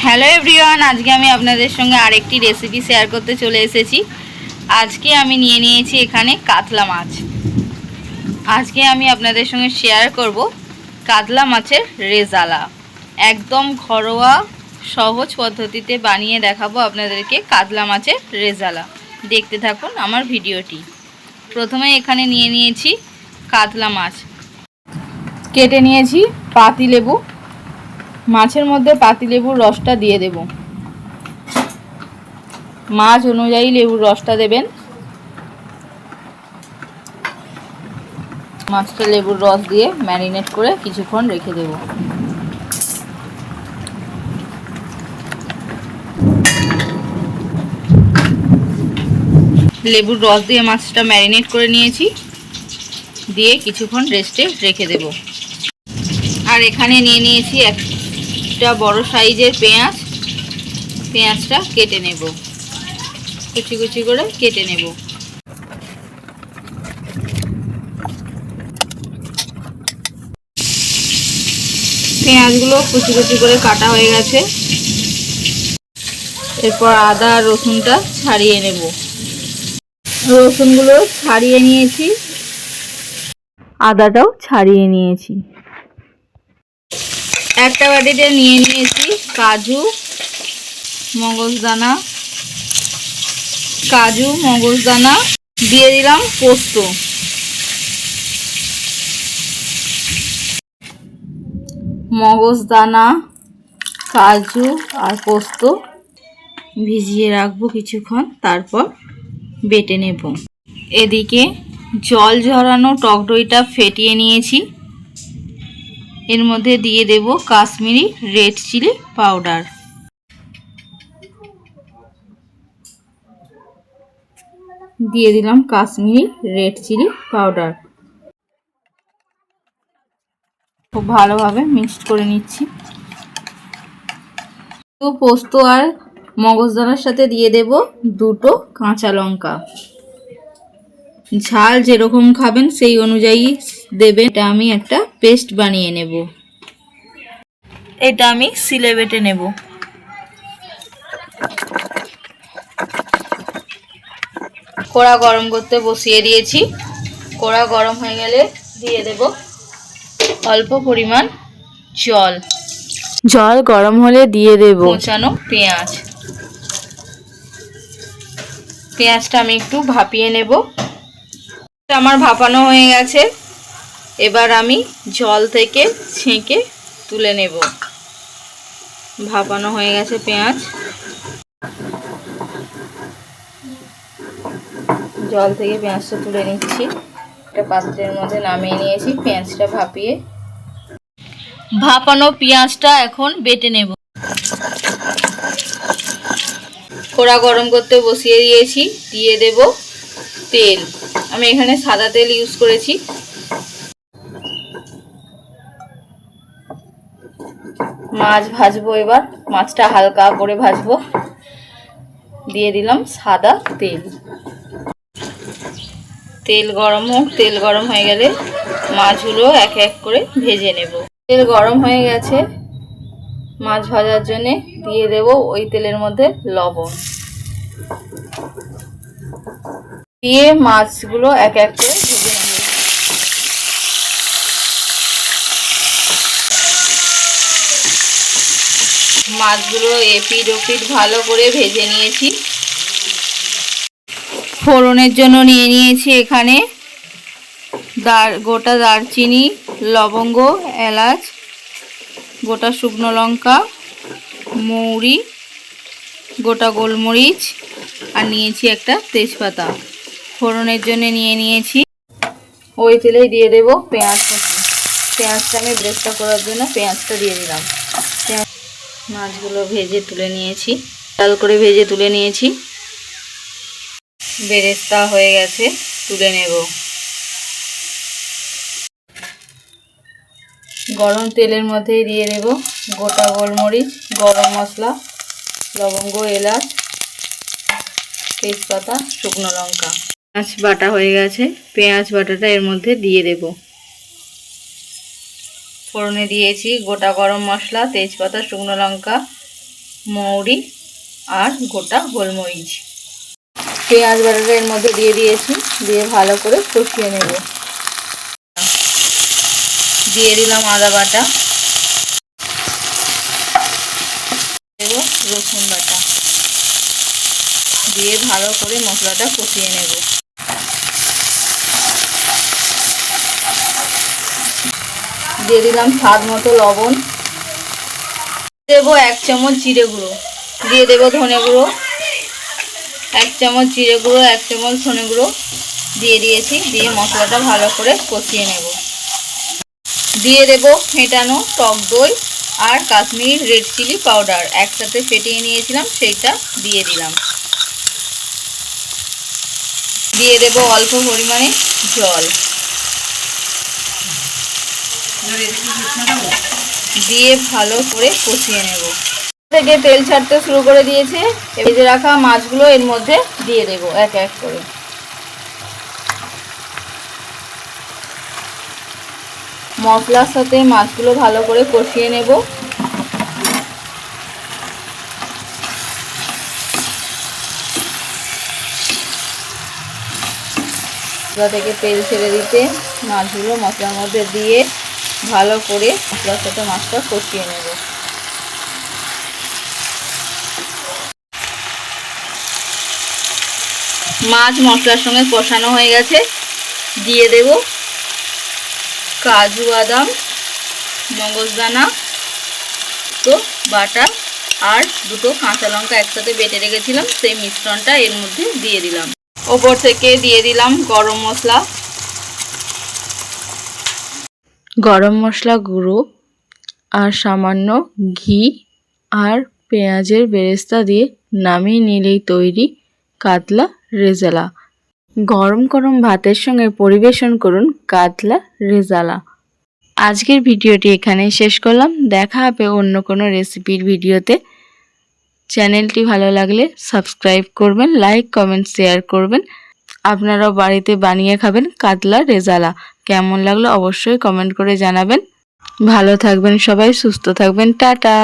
Hello everyone, আজকে আমি আপনাদের সঙ্গে আরেকটি রেসিপি শেয়ার করতে চলে এসেছি। আজকে আমি নিয়ে নিয়েছি এখানে কাতলা মাছ। আজকে আমি আপনাদের সঙ্গে শেয়ার করব কাতলা মাছের রেজালা। একদম ঘরোয়া সহজ পদ্ধতিতে বানিয়ে দেখাবো আপনাদেরকে কাতলা মাছের রেজালা। দেখতে থাকুন আমার ভিডিওটি। প্রথমে এখানে নিয়ে নিয়েছি কাতলা মাছ, কেটে নিয়েছি পাতিলেবু। মাছের মধ্যে পাতিলেবুর রসটা দিয়ে দেব। মাছ অনুযায়ী লেবুর রসটা দেবেন। মাছটা লেবুর রস দিয়ে ম্যারিনেট করে কিছুক্ষণ রেখে দেব। লেবুর রস দিয়ে মাছটা ম্যারিনেট করে নিয়েছি, দিয়ে কিছুক্ষণ রেস্টে রেখে দেব। আর এখানে নিয়ে নিয়েছি একটা বড় সাইজের পেঁয়াজ। পেঁয়াজটা কেটে নেব, কুচি কুচি করে কেটে নেব। পেঁয়াজগুলো কুচি কুচি করে কাটা হয়ে গেছে। এরপর আদা আর রসুনটা ছাড়িয়ে নেব। রসুনগুলো ছাড়িয়ে নিয়েছি, আদাটাও ছাড়িয়ে নিয়েছি। একটা বাটিতে নিয়ে নিয়েছি কাজু মগজদানা, দিয়ে দিলাম পোস্ত। মগজদানা, কাজু আর পোস্ত ভিজিয়ে রাখবো কিছুক্ষণ, তারপর বেটে নেব। এদিকে জল ঝরানো টক দইটা ফেটিয়ে নিয়েছি। এর মধ্যে দিয়ে দেব কাশ্মীরি রেড চিলি পাউডার। দিয়ে দিলাম কাশ্মীরি রেড চিলি পাউডার। খুব ভালোভাবে মিক্সড করে নিচ্ছি। পোস্ত আর মগজদানার সাথে দিয়ে দেব দুটো কাঁচা লঙ্কা। ঝাল যেরকম খাবেন সেই অনুযায়ী দেবেন। এটা আমি একটা পেস্ট বানিয়ে নেব। এটা আমি শিলে বেটে নেব। কড়া গরম করতে বসিয়ে দিয়েছি। কড়া গরম হয়ে গেলে দিয়ে দেব অল্প পরিমাণ জল। জল গরম হলে দিয়ে দেব কোচানো পেঁয়াজ। পেঁয়াজটা আমি একটু ভাপিয়ে নেব। আমার ভাপানো হয়ে গেছে। এবার আমি জল থেকে ছেঁকে তুলে নেব। ভাপানো হয়ে গেছে পেঁয়াজ। জল থেকে পেঁয়াজটা তুলে নিচ্ছি। একটা পাত্রের মধ্যে নামিয়ে নিয়েছি পেঁয়াজটা ভাপিয়ে। ভাপানো পেঁয়াজটা এখন বেটে নেব। কড়া গরম করতে বসিয়ে দিয়েছি। দিয়ে দেব তেল। আমি এখানে সাদা তেল ইউজ করেছি। মাছ ভাজবো। এবার মাছটা হালকা করে ভাজবো। দিয়ে দিলাম সাদা তেল। তেল গরম হোক। তেল গরম হয়ে গেলে মাছগুলো এক এক করে ভেজে নেব। তেল গরম হয়ে গেছে। মাছ ভাজার জন্যে দিয়ে দেব ওই তেলের মধ্যে লবণ। দিয়ে মাছগুলো এক এক করে ভেজে নেব। মাছগুলো এপিট ওপিট ভালো করে ভেজে নিয়েছি। ফোড়নের জন্য নিয়ে নিয়েছি এখানে গোটা দারচিনি, লবঙ্গ, এলাচ, গোটা শুকনো লঙ্কা, মৌরি, গোটা গোলমরিচ আর নিয়েছি একটা তেজপাতা। ফোড়নের জন্য নিয়ে নিয়েছি। ওই তেলেই দিয়ে দেব পেঁয়াজ কুচি। পেঁয়াজটা আমি ব্রেস্তা করার জন্য পেঁয়াজটা দিয়ে দিলাম। মাছগুলো ভেজে তুলে নিয়েছি, লাল করে ভেজে তুলে নিয়েছি। বেরেস্তা হয়ে গেছে, তুলে নেব। গরম তেলের মধ্যেই দিয়ে দেব গোটা গোলমরিচ, গরম মশলা, লবঙ্গ, এলাচ, তেজপাতা, শুকনো লঙ্কা। পেঁয়াজ বাটা হয়ে গেছে। পেঁয়াজ বাটাটা এর মধ্যে দিয়ে দেব। ফোড়নে দিয়েছি গোটা গরম মশলা, তেজপাতা, শুকনো লঙ্কা, মৌরি আর গোটা গোলমরিচ। পেঁয়াজ বাটাটা এর মধ্যে দিয়ে দিয়েছি, দিয়ে ভালো করে কষিয়ে নেব। দিয়ে দিলাম আদা বাটা, দেব রসুন বাটা, দিয়ে ভালো করে মশলাটা কষিয়ে নেব। দিয়ে দিলাম স্বাদ মতো লবণ, দেব 1 চামচ জিরে গুঁড়ো, দিয়ে দেব ধনে গুঁড়ো 1 চামচ, জিরে গুঁড়ো 1 চামচ, ধনে গুঁড়ো দিয়ে দিয়েছি। দিয়ে মশলাটা ভালো করে কষিয়ে নেব। দিয়ে দেব ফেটানো টক দই আর কাশ্মীরি রেড চিলি পাউডার একসাথে ফেটিয়ে নিয়েছিলাম, সেইটা দিয়ে দিলাম। দিয়ে দেব অল্প পরিমাণে জল, দিয়ে ভালো করে কষিয়ে নেব। থেকে তেল ছাড়তে শুরু করে দিয়েছে। ভেজে রাখা মাছগুলো এর মধ্যে দিয়ে দেব এক এক করে। মশলার সাথে মাছগুলো ভালো করে কষিয়ে নেব। মশলা থেকে তেল ছেড়ে দিতে মাছগুলো মশলার মধ্যে দিয়ে ভালো করে মশলার সাথে মাছটা কষিয়ে নেব। মাছ মশলার সঙ্গে কষানো হয়ে গেছে। দিয়ে দেব কাজু বাদাম, মগজদানা তো বাটা আর 2টো কাঁচা লঙ্কা একসাথে বেটে রেখেছিলাম, সেই মিশ্রণটা এর মধ্যে দিয়ে দিলাম। ওপর থেকে দিয়ে দিলাম গরম মশলা গুঁড়ো আর সামান্য ঘি আর পেঁয়াজের বেরেস্তা দিয়ে নামিয়ে নিলেই তৈরি কাতলা রেজালা। গরম গরম ভাতের সঙ্গে পরিবেশন করুন কাতলা রেজালা। আজকের ভিডিওটি এখানেই শেষ করলাম। দেখা হবে অন্য কোনো রেসিপির ভিডিওতে। চ্যানেলটি ভালো লাগলে সাবস্ক্রাইব করবেন, লাইক কমেন্ট শেয়ার করবেন। আপনারাও বাড়িতে বানিয়ে খাবেন কাতলা রেজালা। কেমন লাগলো অবশ্যই কমেন্ট করে জানাবেন। ভালো থাকবেন সবাই, সুস্থ থাকবেন, টাটা।